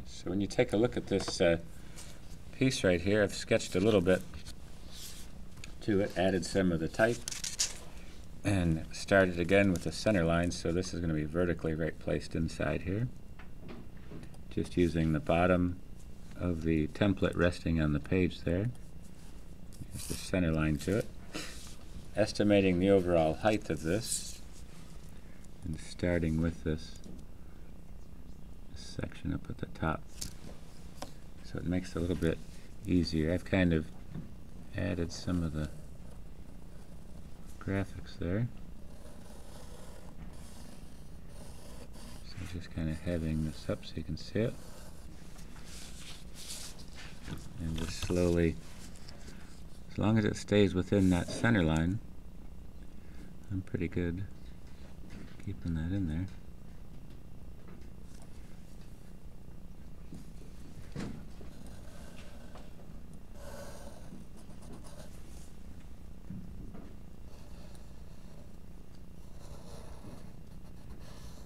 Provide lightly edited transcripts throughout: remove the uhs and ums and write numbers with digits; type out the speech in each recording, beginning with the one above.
So when you take a look at this piece right here, I've sketched a little bit to it, added some of the type, and started again with the center line, so this is going to be vertically right placed inside here. Just using the bottom of the template resting on the page there. There's the center line to it. Estimating the overall height of this, and starting with this section up at the top. So it makes it a little bit easier. I've kind of added some of the graphics there. So just kind of heavying this up so you can see it. And just slowly, as long as it stays within that center line, I'm pretty good keeping that in there.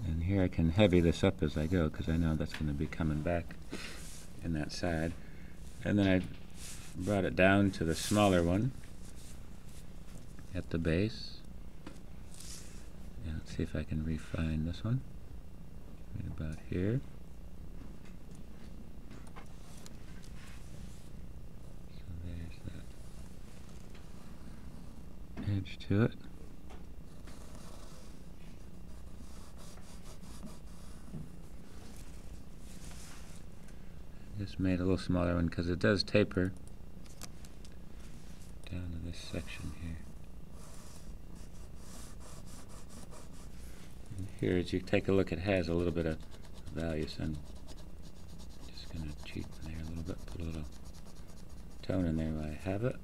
And here I can heavy this up as I go because I know that's going to be coming back in that side. And then I brought it down to the smaller one at the base. And let's see if I can refine this one. Right about here. So there's that edge to it. Just made a little smaller one because it does taper down to this section here. And here, as you take a look, it has a little bit of value, so I'm just going to cheat there a little bit, put a little tone in there while I have it.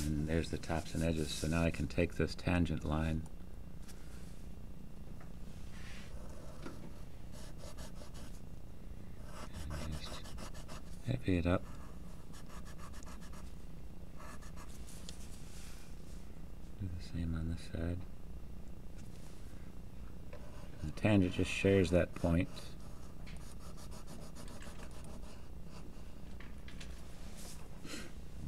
And there's the tops and edges, so now I can take this tangent line heavy it up. Do the same on this side. And the tangent just shares that point.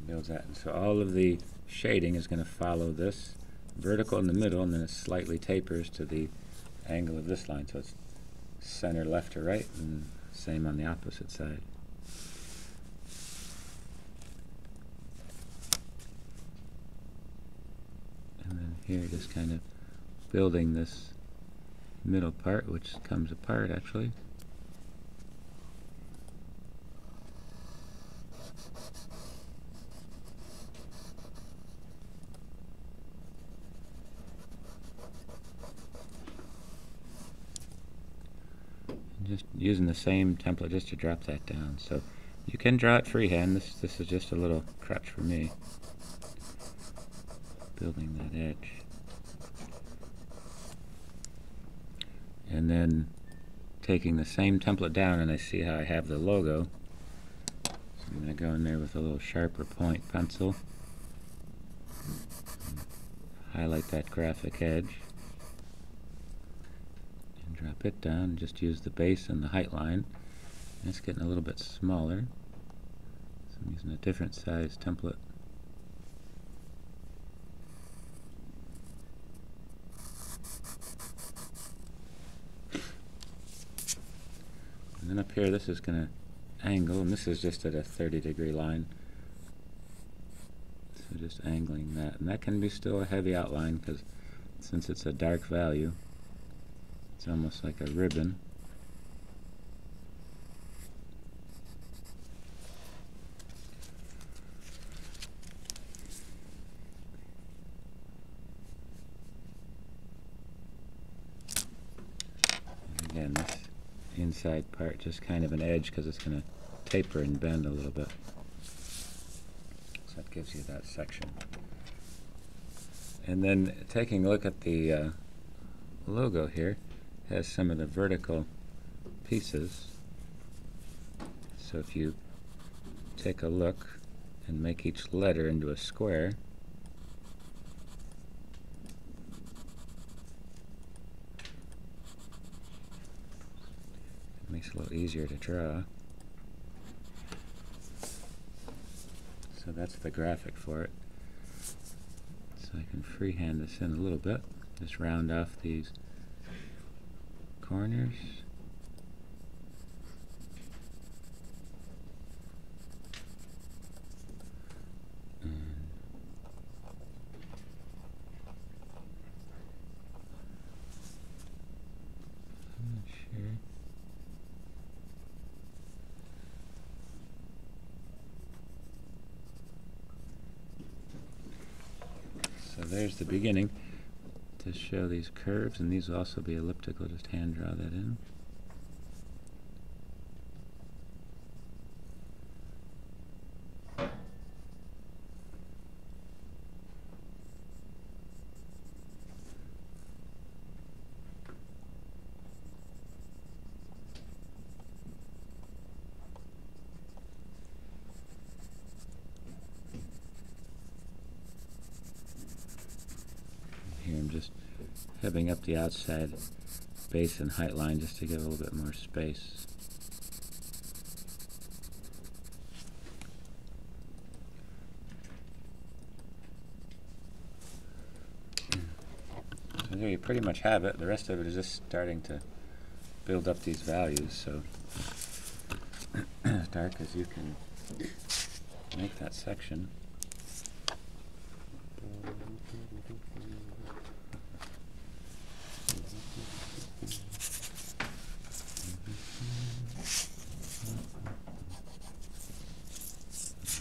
Builds that. And so all of the shading is going to follow this vertical in the middle, and then it slightly tapers to the angle of this line. So it's center left to right, and same on the opposite side. Here, just kind of building this middle part, which comes apart actually. And just using the same template just to drop that down. So you can draw it freehand. This is just a little crutch for me. Building that edge. And then taking the same template down, and I see how I have the logo. So I'm going to go in there with a little sharper point pencil. Highlight that graphic edge. And drop it down, and just use the base and the height line. And it's getting a little bit smaller. So I'm using a different size template. And then up here, this is going to angle, and this is just at a 30-degree line. So just angling that. And that can be still a heavy outline because since it's a dark value, it's almost like a ribbon. And again, this inside part just kind of an edge because it's going to taper and bend a little bit. So that gives you that section. And then taking a look at the logo here, has some of the vertical pieces. So if you take a look and make each letter into a square, Makes it a little easier to draw. So that's the graphic for it. So I can freehand this in a little bit. Just round off these corners. So there's the beginning to show these curves, and these will also be elliptical. Just hand draw that in. Here I'm just heaving up the outside base and height line just to give a little bit more space. So there you pretty much have it. The rest of it is just starting to build up these values. So as dark as you can make that section.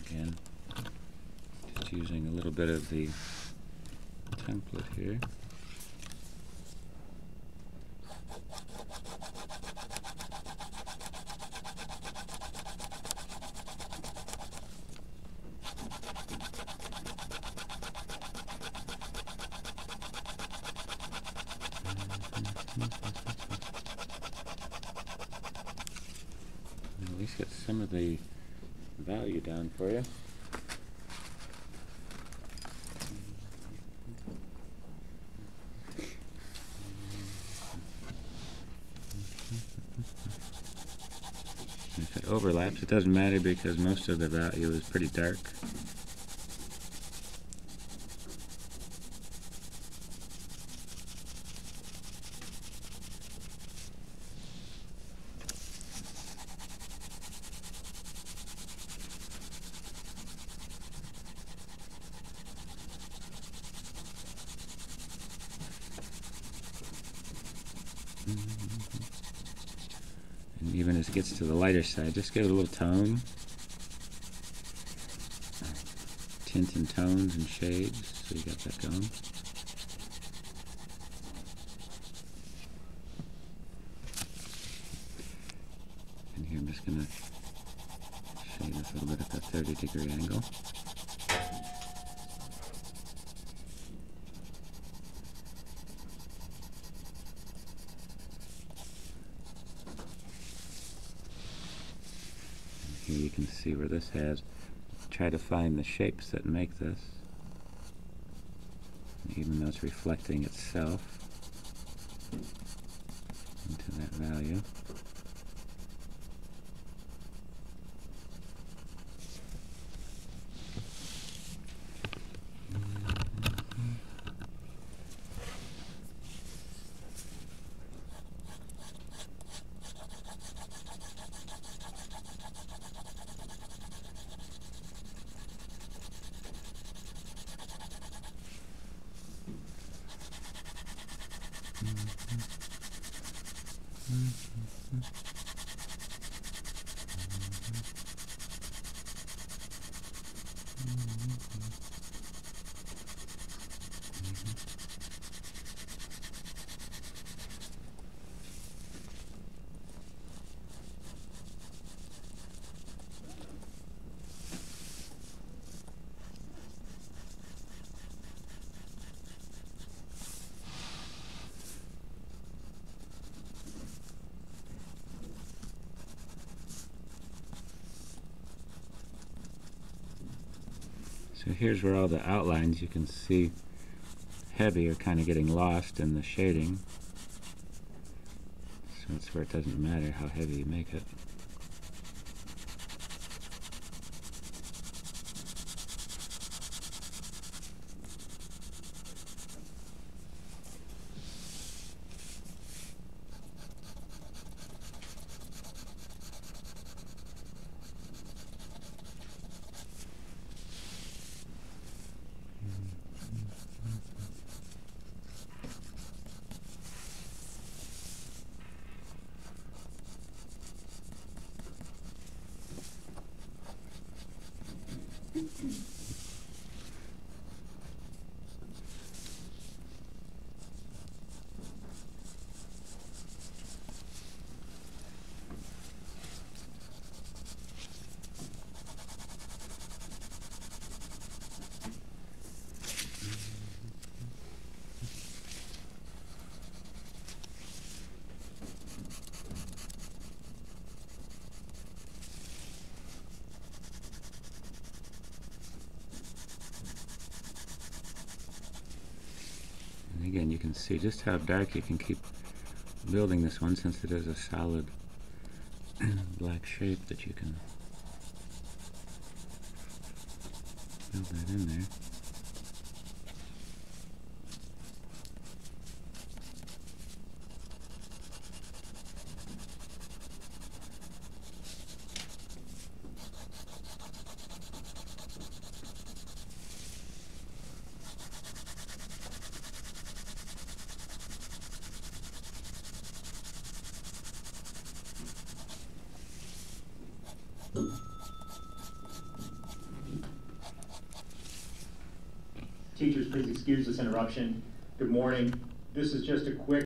Again, just using a little bit of the template here. At least get some of the value down for you. If it overlaps, it doesn't matter because most of the value is pretty dark. And even as it gets to the lighter side, just give it a little tone. Tint and tones and shades, so you got that going. And here I'm just going to shade this a little bit at that 30-degree angle. Here you can see where this has. Try to find the shapes that make this, even though it's reflecting itself into that value. So here's where all the outlines you can see heavy are kind of getting lost in the shading. So that's where it doesn't matter how heavy you make it. Again, you can see just how dark you can keep building this one, since it is a solid black shape that you can build that in there. Teachers, please excuse this interruption. Good morning. This is just a quick